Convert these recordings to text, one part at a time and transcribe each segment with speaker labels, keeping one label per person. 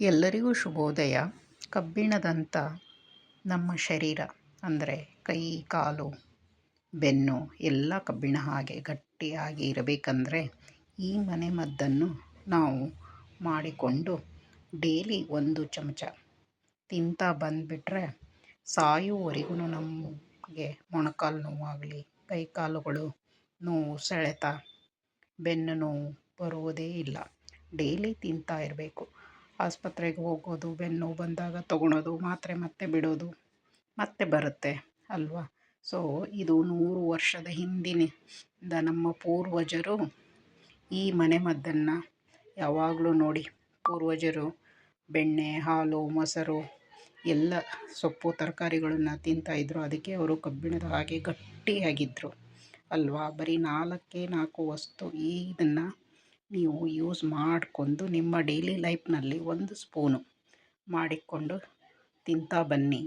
Speaker 1: ಎಲ್ಲರಿಗೂ ಶುಭೋದಯ. ಕಬ್ಬಿಣದಂಥ ನಮ್ಮ ಶರೀರ ಅಂದರೆ ಕೈ, ಕಾಲು, ಬೆನ್ನು ಎಲ್ಲ ಕಬ್ಬಿಣ ಹಾಗೆ ಗಟ್ಟಿಯಾಗಿ ಇರಬೇಕಂದ್ರೆ ಈ ಮನೆಮದ್ದನ್ನು ನಾವು ಮಾಡಿಕೊಂಡು ಡೈಲಿ 1 ಚಮಚ ತಿಂತಾ ಬಂದುಬಿಟ್ರೆ ಸಾಯುವವರೆಗೂ ನಮಗೆ ಮೊಣಕಾಲು ನೋವಾಗಲಿ, ಕೈ ಕಾಲುಗಳು ನೋವು, ಸೆಳೆತ, ಬೆನ್ನು ನೋವು ಬರುವುದೇ ಇಲ್ಲ. ಡೈಲಿ ತಿಂತಾ ಇರಬೇಕು. ಆಸ್ಪತ್ರೆಗೆ ಹೋಗೋದು, ಬೆನ್ನು ಬಂದಾಗ ತೊಗೊಳೋದು, ಮಾತ್ರೆ ಮತ್ತೆ ಬಿಡೋದು, ಮತ್ತೆ ಬರುತ್ತೆ ಅಲ್ವಾ. ಸೊ ಇದು 100 ವರ್ಷದ ಹಿಂದಿನಿಂದ ನಮ್ಮ ಪೂರ್ವಜರು ಈ ಮನೆಮದ್ದನ್ನು ಯಾವಾಗಲೂ ನೋಡಿ. ಪೂರ್ವಜರು ಬೆಣ್ಣೆ, ಹಾಲು, ಮೊಸರು ಎಲ್ಲ ಸೊಪ್ಪು ತರಕಾರಿಗಳನ್ನು ತಿಂತಾಯಿದ್ರು. ಅದಕ್ಕೆ ಅವರು ಕಬ್ಬಿಣದ ಹಾಗೆ ಗಟ್ಟಿಯಾಗಿದ್ದರು ಅಲ್ವಾ. ಬರೀ 4 ವಸ್ತು ಇದನ್ನು ನೀವು ಯೂಸ್ ಮಾಡಿಕೊಂಡು ನಿಮ್ಮ ಡೈಲಿ ಲೈಫ್ನಲ್ಲಿ 1 ಸ್ಪೂನು ಮಾಡಿಕೊಂಡು ತಿಂತಾ ಬನ್ನಿ.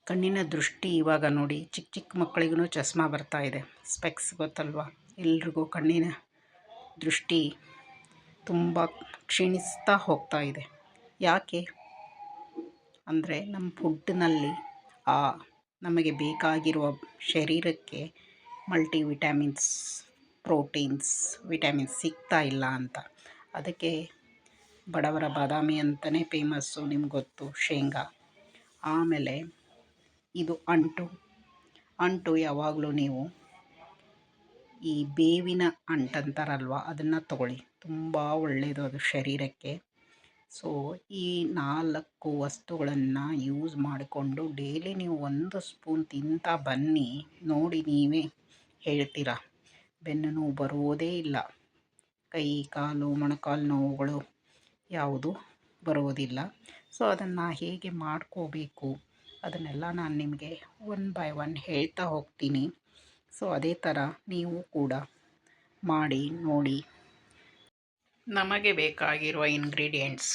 Speaker 1: ಕಣ್ಣಿನ ದೃಷ್ಟಿ ಇವಾಗ ನೋಡಿ, ಚಿಕ್ಕ ಚಿಕ್ಕ ಮಕ್ಕಳಿಗೂ ಚಸ್ಮಾ ಬರ್ತಾ ಇದೆ, ಸ್ಪೆಕ್ಸ್ ಗೊತ್ತಲ್ವಾ. ಎಲ್ರಿಗೂ ಕಣ್ಣಿನ ದೃಷ್ಟಿ ತುಂಬ ಕ್ಷೀಣಿಸ್ತಾ ಹೋಗ್ತಾ ಇದೆ. ಯಾಕೆ ಅಂದರೆ ನಮ್ಮ ಫುಡ್ನಲ್ಲಿ ನಮಗೆ ಬೇಕಾಗಿರುವ ಶರೀರಕ್ಕೆ ಮಲ್ಟಿವಿಟಮಿನ್ಸ್, ಪ್ರೋಟೀನ್ಸ್, ವಿಟಮಿನ್ಸ್ ಸಿಗ್ತಾ ಇಲ್ಲ ಅಂತ. ಅದಕ್ಕೆ ಬಡವರ ಬಾದಾಮಿ ಅಂತಲೇ ಫೇಮಸ್ಸು, ನಿಮ್ಗೆ ಗೊತ್ತು, ಶೇಂಗಾ. ಆಮೇಲೆ ಇದು ಅಂಟು ಯಾವಾಗಲೂ ನೀವು ಈ ಬೇವಿನ ಅಂಟಂತಾರಲ್ವ, ಅದನ್ನು ತಗೊಳ್ಳಿ. ತುಂಬ ಒಳ್ಳೆಯದು ಅದು ಶರೀರಕ್ಕೆ. ಸೊ ಈ 4 ವಸ್ತುಗಳನ್ನು ಯೂಸ್ ಮಾಡಿಕೊಂಡು ಡೈಲಿ ನೀವು 1 ಸ್ಪೂನ್ ತಿಂತಾ ಬನ್ನಿ. ನೋಡಿ, ನೀವೇ ಹೇಳ್ತೀರಾ, ಬೆನ್ನು ನೋವು ಬರುವುದೇ ಇಲ್ಲ, ಕೈ ಕಾಲು ಮೊಣಕಾಲು ನೋವುಗಳು ಯಾವುದು ಬರುವುದಿಲ್ಲ. ಸೊ ಅದನ್ನು ಹೇಗೆ ಮಾಡ್ಕೋಬೇಕು ಅದನ್ನೆಲ್ಲ ನಾನು ನಿಮಗೆ 1 ಬೈ 1 ಹೇಳ್ತಾ ಹೋಗ್ತೀನಿ. ಸೊ ಅದೇ ಥರ ನೀವು ಕೂಡ ಮಾಡಿ ನೋಡಿ. ನಮಗೆ ಬೇಕಾಗಿರುವ ಇಂಗ್ರೀಡಿಯೆಂಟ್ಸ್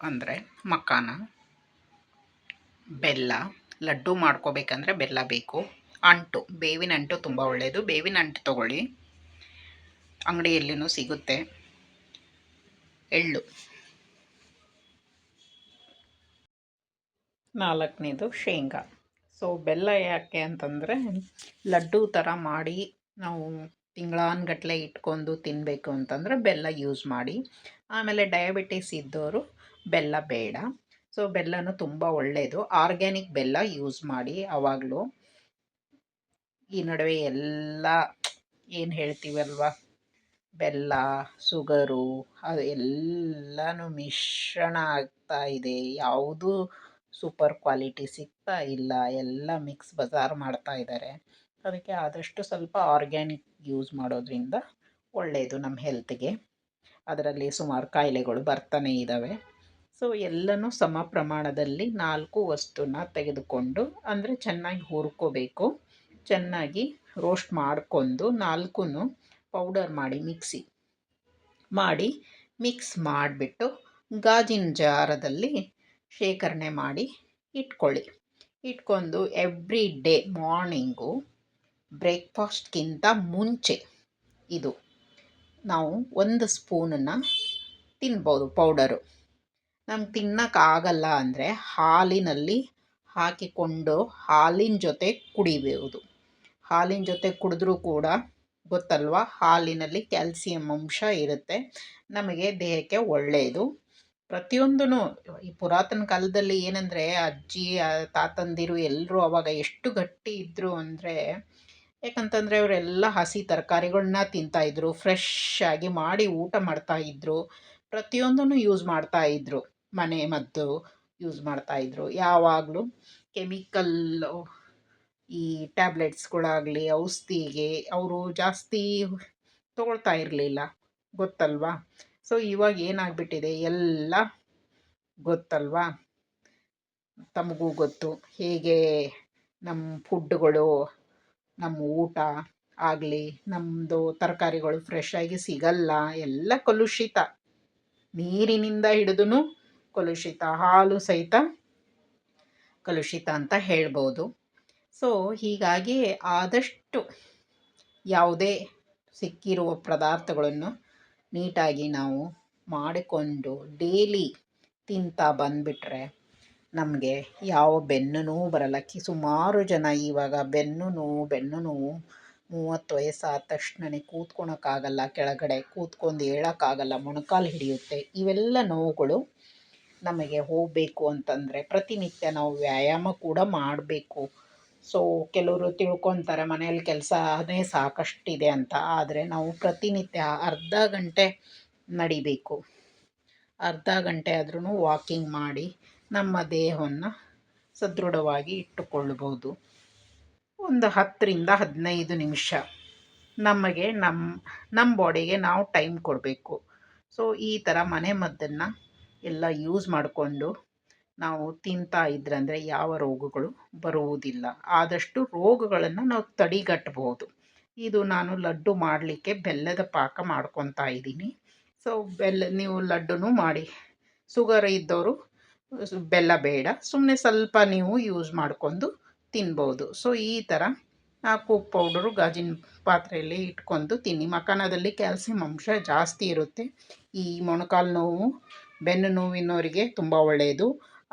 Speaker 1: ಅಂದರೆ ಮಖಾನ, ಬೆಲ್ಲ, ಲಡ್ಡು ಮಾಡ್ಕೋಬೇಕಂದ್ರೆ ಬೆಲ್ಲ ಬೇಕು. ಅಂಟು, ಬೇವಿನ ಅಂಟು ತುಂಬ ಒಳ್ಳೆಯದು, ಬೇವಿನ ಅಂಟು ತಗೊಳ್ಳಿ, ಅಂಗಡಿಯಲ್ಲಿನೂ ಸಿಗುತ್ತೆ. ಎಳ್ಳು, 4ನೇದು ಶೇಂಗಾ. ಸೊ ಬೆಲ್ಲ ಯಾಕೆ ಅಂತಂದರೆ ಲಡ್ಡು ಥರ ಮಾಡಿ ನಾವು ತಿಂಗಳಾನ್ಗಟ್ಟಲೆ ಇಟ್ಕೊಂಡು ತಿನ್ನಬೇಕು ಅಂತಂದರೆ ಬೆಲ್ಲ ಯೂಸ್ ಮಾಡಿ. ಆಮೇಲೆ ಡಯಾಬಿಟಿಸ್ ಇದ್ದವರು ಬೆಲ್ಲ ಬೇಡ. ಸೊ ಬೆಲ್ಲನೂ ತುಂಬ ಒಳ್ಳೆಯದು, ಆರ್ಗ್ಯಾನಿಕ್ ಬೆಲ್ಲ ಯೂಸ್ ಮಾಡಿ. ಆವಾಗಲೂ ಈ ನಡುವೆ ಎಲ್ಲ ಏನು ಹೇಳ್ತೀವಲ್ವ, ಬೆಲ್ಲ, ಶುಗರು, ಅದು ಎಲ್ಲನೂ ಮಿಶ್ರಣ ಆಗ್ತಾ ಇದೆ. ಯಾವುದೂ ಸೂಪರ್ ಕ್ವಾಲಿಟಿ ಸಿಗ್ತಾ ಇಲ್ಲ, ಎಲ್ಲ ಮಿಕ್ಸ್ ಬಜಾರ್ ಮಾಡ್ತಾ ಇದ್ದಾರೆ. ಅದಕ್ಕೆ ಆದಷ್ಟು ಸ್ವಲ್ಪ ಆರ್ಗ್ಯಾನಿಕ್ ಯೂಸ್ ಮಾಡೋದ್ರಿಂದ ಒಳ್ಳೆಯದು ನಮ್ಮ ಹೆಲ್ತ್ಗೆ. ಅದರಲ್ಲಿ ಸುಮಾರು ಕಾಯಿಲೆಗಳು ಬರ್ತಾನೆ ಇದ್ದಾವೆ. ಸೊ ಎಲ್ಲನೂ ಸಮ ಪ್ರಮಾಣದಲ್ಲಿ 4 ವಸ್ತುನ ತೆಗೆದುಕೊಂಡು, ಅಂದರೆ ಚೆನ್ನಾಗಿ ಹುರ್ಕೋಬೇಕು, ಚೆನ್ನಾಗಿ ರೋಸ್ಟ್ ಮಾಡ್ಕೊಂಡು 4 ಪೌಡರ್ ಮಾಡಿ ಮಿಕ್ಸ್ ಮಾಡಿಬಿಟ್ಟು ಗಾಜಿನ ಜಾರದಲ್ಲಿ ಶೇಖರಣೆ ಮಾಡಿ ಇಟ್ಕೊಂಡು ಎವ್ರಿ ಡೇ ಮಾರ್ನಿಂಗು ಬ್ರೇಕ್ಫಾಸ್ಟ್ಗಿಂತ ಮುಂಚೆ ಇದು ನಾವು 1 ಸ್ಪೂನನ್ನು ತಿನ್ಬೋದು. ಪೌಡರು ನಮ್ಗೆ ತಿನ್ನೋಕ್ಕಾಗಲ್ಲ ಅಂದರೆ ಹಾಲಿನಲ್ಲಿ ಹಾಕಿಕೊಂಡು ಹಾಲಿನ ಜೊತೆ ಕುಡಿಬೋದು. ಹಾಲಿನ ಜೊತೆ ಕುಡಿದ್ರೂ ಕೂಡ ಗೊತ್ತಲ್ವ, ಹಾಲಿನಲ್ಲಿ ಕ್ಯಾಲ್ಸಿಯಂ ಅಂಶ ಇರುತ್ತೆ, ನಮಗೆ ದೇಹಕ್ಕೆ ಒಳ್ಳೆಯದು. ಪ್ರತಿಯೊಂದೂ ಈ ಪುರಾತನ ಕಾಲದಲ್ಲಿ ಏನಂದರೆ ಅಜ್ಜಿ ತಾತಂದಿರು ಎಲ್ಲರೂ ಅವಾಗ ಎಷ್ಟು ಗಟ್ಟಿ ಇದ್ದರು ಅಂದರೆ, ಯಾಕಂತಂದರೆ ಅವರೆಲ್ಲ ಹಸಿ ತರಕಾರಿಗಳನ್ನ ತಿಂತಾಯಿದ್ರು, ಫ್ರೆಶ್ ಆಗಿ ಮಾಡಿ ಊಟ ಮಾಡ್ತಾಯಿದ್ರು, ಪ್ರತಿಯೊಂದನ್ನು ಯೂಸ್ ಮಾಡ್ತಾಯಿದ್ರು, ಮನೆ ಮದ್ದು ಯೂಸ್ ಮಾಡ್ತಾಯಿದ್ರು. ಯಾವಾಗಲೂ ಕೆಮಿಕಲ್ಲು ಈ ಟ್ಯಾಬ್ಲೆಟ್ಸ್ಗಳಾಗಲಿ ಔಷಧಿಗೆ ಅವರು ಜಾಸ್ತಿ ತೊಗೊಳ್ತಾ ಇರಲಿಲ್ಲ, ಗೊತ್ತಲ್ವಾ. ಸೊ ಇವಾಗ ಏನಾಗ್ಬಿಟ್ಟಿದೆ ಎಲ್ಲ ಗೊತ್ತಲ್ವಾ, ತಮಗೂ ಗೊತ್ತು ಹೇಗೆ ನಮ್ಮ ಫುಡ್ಡುಗಳು, ನಮ್ಮ ಊಟ ಆಗಲಿ, ನಮ್ಮದು ತರಕಾರಿಗಳು ಫ್ರೆಶ್ ಆಗಿ ಸಿಗಲ್ಲ, ಎಲ್ಲ ಕಲುಷಿತ, ನೀರಿನಿಂದ ಹಿಡಿದು ಕಲುಷಿತ, ಹಾಲು ಸಹಿತ ಕಲುಷಿತ ಅಂತ ಹೇಳ್ಬೋದು. ಸೊ ಹೀಗಾಗಿ ಆದಷ್ಟು ಯಾವುದೇ ಸಿಕ್ಕಿರುವ ಪದಾರ್ಥಗಳನ್ನು ನೀಟಾಗಿ ನಾವು ಮಾಡಿಕೊಂಡು ಡೈಲಿ ತಿಂತಾ ಬಂದುಬಿಟ್ರೆ ನಮಗೆ ಯಾವ ಬೆನ್ನು ನೋವು ಬರಲ್ಲ. ಸುಮಾರು ಜನ ಇವಾಗ ಬೆನ್ನು ನೋವು 30 ವಯಸ್ಸಾದ ತಕ್ಷಣವೇ ಕೂತ್ಕೊಳಕ್ಕಾಗಲ್ಲ, ಕೆಳಗಡೆ ಕೂತ್ಕೊಂಡು ಹೇಳೋಕ್ಕಾಗಲ್ಲ, ಮೊಣಕಾಲು ಹಿಡಿಯುತ್ತೆ. ಇವೆಲ್ಲ ನೋವುಗಳು ನಮಗೆ ಹೋಗಬೇಕು ಅಂತಂದರೆ ಪ್ರತಿನಿತ್ಯ ನಾವು ವ್ಯಾಯಾಮ ಕೂಡ ಮಾಡಬೇಕು. ಸೊ ಕೆಲವರು ತಿಳ್ಕೊತಾರೆ ಮನೆಯಲ್ಲಿ ಕೆಲಸನೇ ಸಾಕಷ್ಟಿದೆ ಅಂತ. ಆದರೆ ನಾವು ಪ್ರತಿನಿತ್ಯ ಅರ್ಧ ಗಂಟೆ ನಡಿಬೇಕು. ಅರ್ಧ ಗಂಟೆ ಆದ್ರೂ ವಾಕಿಂಗ್ ಮಾಡಿ ನಮ್ಮ ದೇಹವನ್ನು ಸದೃಢವಾಗಿ ಇಟ್ಟುಕೊಳ್ಳಬಹುದು. ಒಂದು 10ರಿಂದ 15 ನಿಮಿಷ ನಮಗೆ ನಮ್ಮ ಬಾಡಿಗೆ ನಾವು ಟೈಮ್ ಕೊಡಬೇಕು. ಸೊ ಈ ಥರ ಮನೆ ಮದ್ದನ್ನು ಎಲ್ಲ ಯೂಸ್ ಮಾಡಿಕೊಂಡು ನಾವು ತಿಂತಾ ಇದ್ರಂದರೆ ಯಾವ ರೋಗಗಳು ಬರುವುದಿಲ್ಲ. ಆದಷ್ಟು ರೋಗಗಳನ್ನು ನಾವು ತಡೆಗಟ್ಟಬಹುದು. ಇದು ನಾನು ಲಡ್ಡು ಮಾಡಲಿಕ್ಕೆ ಬೆಲ್ಲದ ಪಾಕ ಮಾಡ್ಕೊತಾ ಇದ್ದೀನಿ. ಸೊ ನೀವು ಲಡ್ಡುನೂ ಮಾಡಿ. ಶುಗರ್ ಇದ್ದವರು ಬೆಲ್ಲ ಬೇಡ, ಸುಮ್ಮನೆ ಸ್ವಲ್ಪ ನೀವು ಯೂಸ್ ಮಾಡಿಕೊಂಡು ತಿನ್ಬೋದು. ಸೊ ಈ ಥರ ಕೂಕ್ ಪೌಡರು ಗಾಜಿನ ಪಾತ್ರೆಯಲ್ಲಿ ಇಟ್ಕೊಂಡು ತಿನ್ನಿ. ಮಖಾನದಲ್ಲಿ ಕ್ಯಾಲ್ಸಿಯಂ ಅಂಶ ಜಾಸ್ತಿ ಇರುತ್ತೆ. ಈ ಮೊಣಕಾಲು ನೋವು, ಬೆನ್ನು ನೋವಿನವರಿಗೆ ತುಂಬ ಒಳ್ಳೆಯದು.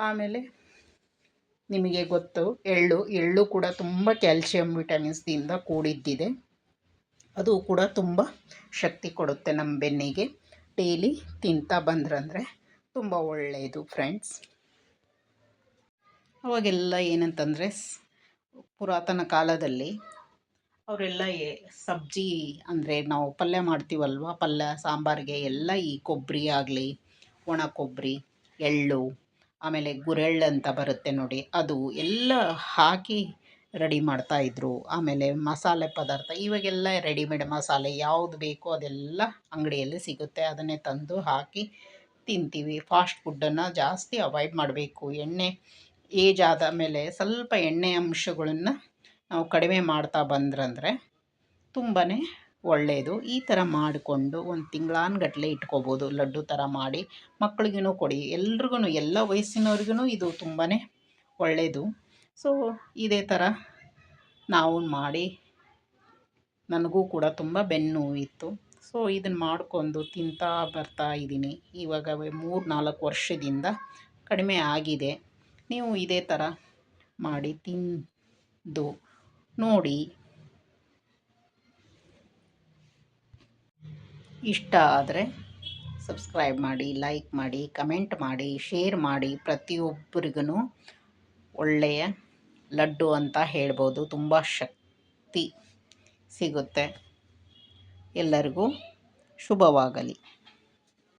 Speaker 1: ಆಮೇಲೆ ನಿಮಗೆ ಗೊತ್ತು, ಎಳ್ಳು ಕೂಡ ತುಂಬ ಕ್ಯಾಲ್ಸಿಯಂ ವಿಟಮಿನ್ಸ್ದಿಂದ ಕೂಡಿದ್ದಿದೆ. ಅದು ಕೂಡ ತುಂಬ ಶಕ್ತಿ ಕೊಡುತ್ತೆ ನಮ್ಮ ಬೆನ್ನಿಗೆ. ಡೈಲಿ ತಿಂತಾ ಬಂದ್ರಂದರೆ ತುಂಬ ಒಳ್ಳೆಯದು ಫ್ರೆಂಡ್ಸ್. ಅವಾಗೆಲ್ಲ ಏನಂತಂದರೆ ಪುರಾತನ ಕಾಲದಲ್ಲಿ ಅವರೆಲ್ಲ ಸಬ್ಜಿ ಅಂದರೆ ನಾವು ಪಲ್ಯ ಮಾಡ್ತೀವಲ್ವ, ಪಲ್ಯ ಸಾಂಬಾರಿಗೆ ಎಲ್ಲ ಈ ಕೊಬ್ಬರಿ ಆಗಲಿ, ಒಣ ಕೊಬ್ಬರಿ, ಎಳ್ಳು, ಆಮೇಲೆ ಗುರೆಳ್ಳು ಅಂತ ಬರುತ್ತೆ ನೋಡಿ, ಅದು ಎಲ್ಲ ಹಾಕಿ ರೆಡಿ ಮಾಡ್ತಾಯಿದ್ರು. ಆಮೇಲೆ ಮಸಾಲೆ ಪದಾರ್ಥ ಇವಾಗೆಲ್ಲ ರೆಡಿಮೇಡ್ ಮಸಾಲೆ ಯಾವುದು ಬೇಕೋ ಅದೆಲ್ಲ ಅಂಗಡಿಯಲ್ಲಿ ಸಿಗುತ್ತೆ. ಅದನ್ನೇ ತಂದು ಹಾಕಿ ತಿಂತೀವಿ. ಫಾಸ್ಟ್ ಫುಡ್ಡನ್ನು ಜಾಸ್ತಿ ಅವಾಯ್ಡ್ ಮಾಡಬೇಕು. ಏಜ್ ಆದ ಮೇಲೆ ಸ್ವಲ್ಪ ಎಣ್ಣೆ ಅಂಶಗಳನ್ನು ನಾವು ಕಡಿಮೆ ಮಾಡ್ತಾ ಬಂದ್ರಂದರೆ ತುಂಬಾ ಒಳ್ಳೆಯದು. ಈ ಥರ ಮಾಡಿಕೊಂಡು ಒಂದು ತಿಂಗಳಾನುಗಟ್ಲೆ ಇಟ್ಕೋಬೋದು. ಲಡ್ಡು ಥರ ಮಾಡಿ ಮಕ್ಳಿಗೂ ಕೊಡಿ. ಎಲ್ರಿಗೂ, ಎಲ್ಲ ವಯಸ್ಸಿನವ್ರಿಗೂ ಇದು ತುಂಬಾ ಒಳ್ಳೆಯದು. ಸೊ ಇದೇ ಥರ ನಾವು ಮಾಡಿ, ನನಗೂ ಕೂಡ ತುಂಬ ಬೆನ್ನು ಇತ್ತು. ಸೊ ಇದನ್ನು ಮಾಡ್ಕೊಂಡು ತಿಂತಾ ಬರ್ತಾ ಇದ್ದೀನಿ. ಇವಾಗ 3-4 ವರ್ಷದಿಂದ ಕಡಿಮೆ ಆಗಿದೆ. ನೀವು ಇದೇ ಥರ ಮಾಡಿ ತಿಂದು ನೋಡಿ. ಇಷ್ಟ ಆದರೆ ಸಬ್ಸ್ಕ್ರೈಬ್ ಮಾಡಿ, ಲೈಕ್ ಮಾಡಿ, ಕಮೆಂಟ್ ಮಾಡಿ, ಶೇರ್ ಮಾಡಿ. ಪ್ರತಿಯೊಬ್ಬರಿಗೂ ಒಳ್ಳೆಯ ಲಡ್ಡು ಅಂತ ಹೇಳ್ಬೋದು. ತುಂಬ ಶಕ್ತಿ ಸಿಗುತ್ತೆ. ಎಲ್ಲರಿಗೂ ಶುಭವಾಗಲಿ.